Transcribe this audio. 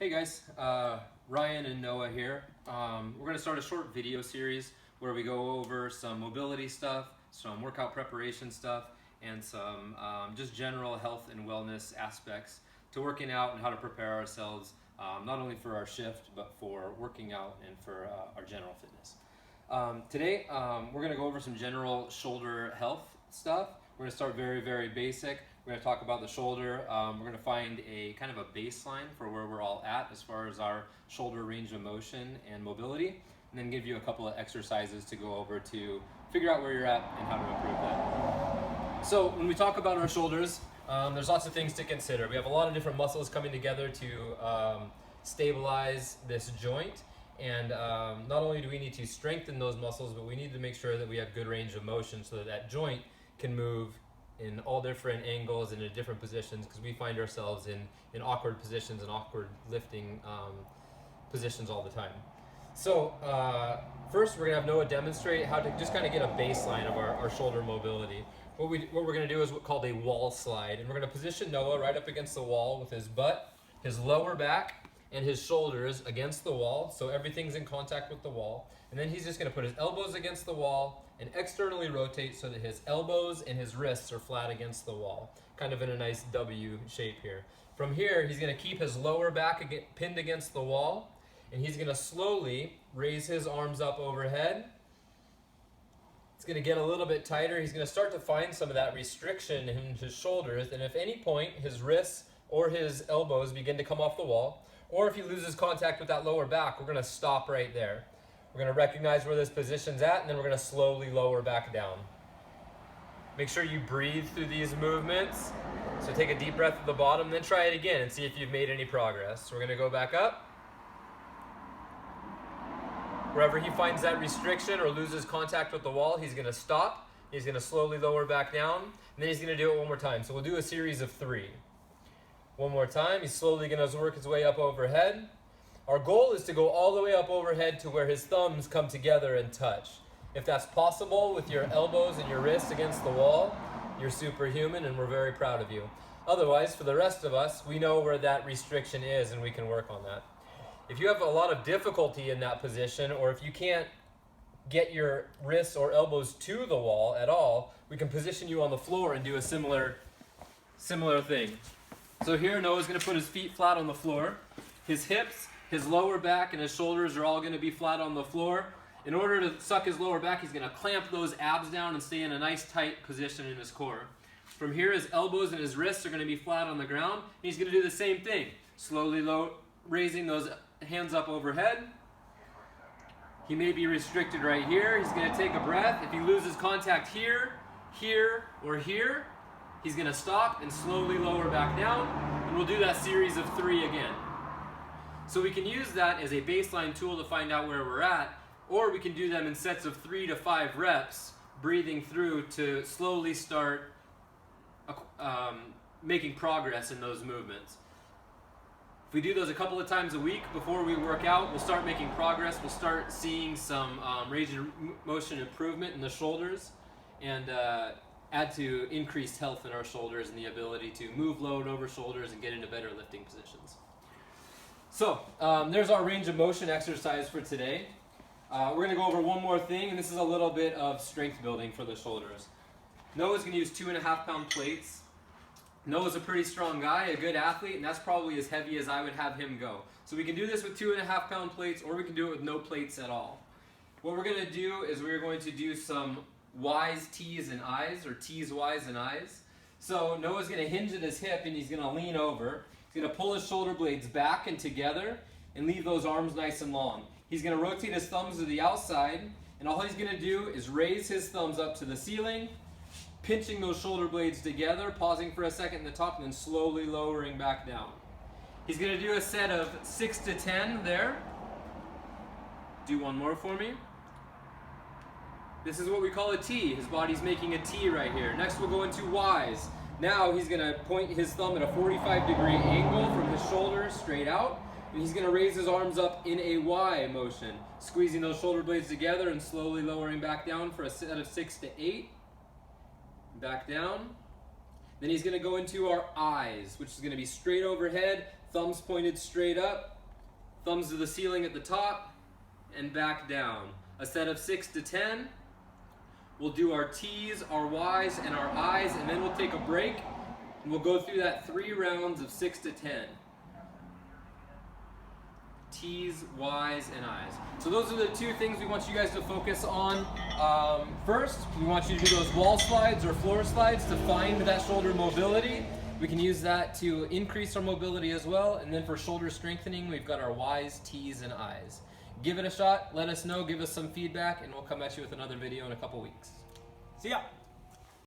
Hey guys, Ryan and Noah here. We're going to start a short video series where we go over some mobility stuff, some workout preparation stuff, and some just general health and wellness aspects to working out and how to prepare ourselves not only for our shift but for working out and for our general fitness. Today we're going to go over some general shoulder health stuff. We're going to start very basic. We're going to talk about the shoulder. We're going to find a kind of a baseline for where we're all at as far as our shoulder range of motion and mobility, and then give you a couple of exercises to go over to figure out where you're at and how to improve that. So when we talk about our shoulders, there's lots of things to consider. We have a lot of different muscles coming together to stabilize this joint. And not only do we need to strengthen those muscles, but we need to make sure that we have good range of motion so that that joint can move in all different angles and in different positions, because we find ourselves in awkward positions and awkward lifting positions all the time. So first we're going to have Noah demonstrate how to just kind of get a baseline of our shoulder mobility. What we're going to do is what's called a wall slide, and we're going to position Noah right up against the wall with his butt, his lower back, and his shoulders against the wall, so everything's in contact with the wall. And then he's just going to put his elbows against the wall and externally rotate so that his elbows and his wrists are flat against the wall, kind of in a nice W shape here. From here, he's going to keep his lower back pinned against the wall, and he's going to slowly raise his arms up overhead. It's going to get a little bit tighter. He's going to start to find some of that restriction in his shoulders, and if at any point his wrists or his elbows begin to come off the wall, or if he loses contact with that lower back, we're going to stop right there. We're going to recognize where this position's at, and then we're going to slowly lower back down. Make sure you breathe through these movements. So take a deep breath at the bottom, then try it again and see if you've made any progress. So we're going to go back up. Wherever he finds that restriction or loses contact with the wall, he's going to stop. He's going to slowly lower back down, and then he's going to do it one more time. So we'll do a series of 3. One more time. He's slowly going to work his way up overhead. Our goal is to go all the way up overhead to where his thumbs come together and touch. If that's possible with your elbows and your wrists against the wall, you're superhuman and we're very proud of you. Otherwise, for the rest of us, we know where that restriction is and we can work on that. If you have a lot of difficulty in that position, or if you can't get your wrists or elbows to the wall at all, we can position you on the floor and do a similar thing. So here Noah's going to put his feet flat on the floor. His hips, his lower back, and his shoulders are all going to be flat on the floor. In order to suck his lower back, he's going to clamp those abs down and stay in a nice tight position in his core. From here, his elbows and his wrists are going to be flat on the ground. He's going to do the same thing, slowly raising those hands up overhead. He may be restricted right here. He's going to take a breath. If he loses contact here, or here, he's going to stop and slowly lower back down, and we'll do that series of 3 again. So we can use that as a baseline tool to find out where we're at, or we can do them in sets of 3 to 5 reps, breathing through to slowly start making progress in those movements. If we do those a couple of times a week before we work out, we'll start making progress. We'll start seeing some range of motion improvement in the shoulders, and add to increased health in our shoulders and the ability to move load over shoulders and get into better lifting positions. So there's our range of motion exercise for today. We're going to go over one more thing, and this is a little bit of strength building for the shoulders. Noah's going to use 2.5-pound plates. Noah's a pretty strong guy, a good athlete, and that's probably as heavy as I would have him go. So we can do this with 2.5-pound plates, or we can do it with no plates at all. What we're going to do is we're going to do some Y's, T's, and I's, or T's, Y's, and I's. So Noah's going to hinge at his hip and he's going to lean over. He's going to pull his shoulder blades back and together and leave those arms nice and long. He's going to rotate his thumbs to the outside, and all he's going to do is raise his thumbs up to the ceiling, pinching those shoulder blades together, pausing for a second in the top, and then slowly lowering back down. He's going to do a set of 6 to 10 there. Do one more for me. This is what we call a T. His body's making a T right here. Next we'll go into Y's. Now he's going to point his thumb at a 45-degree angle from his shoulders straight out, and he's going to raise his arms up in a Y motion, squeezing those shoulder blades together and slowly lowering back down for a set of 6 to 8. Back down. Then he's going to go into our I's, which is going to be straight overhead, thumbs pointed straight up, thumbs to the ceiling at the top, and back down. A set of 6 to 10. We'll do our T's, our Y's, and our I's, and then we'll take a break, and we'll go through that 3 rounds of 6 to 10. T's, Y's, and I's. So those are the 2 things we want you guys to focus on. First, we want you to do those wall slides or floor slides to find that shoulder mobility. We can use that to increase our mobility as well. And then for shoulder strengthening, we've got our Y's, T's, and I's. Give it a shot, let us know, give us some feedback, and we'll come at you with another video in a couple weeks. See ya!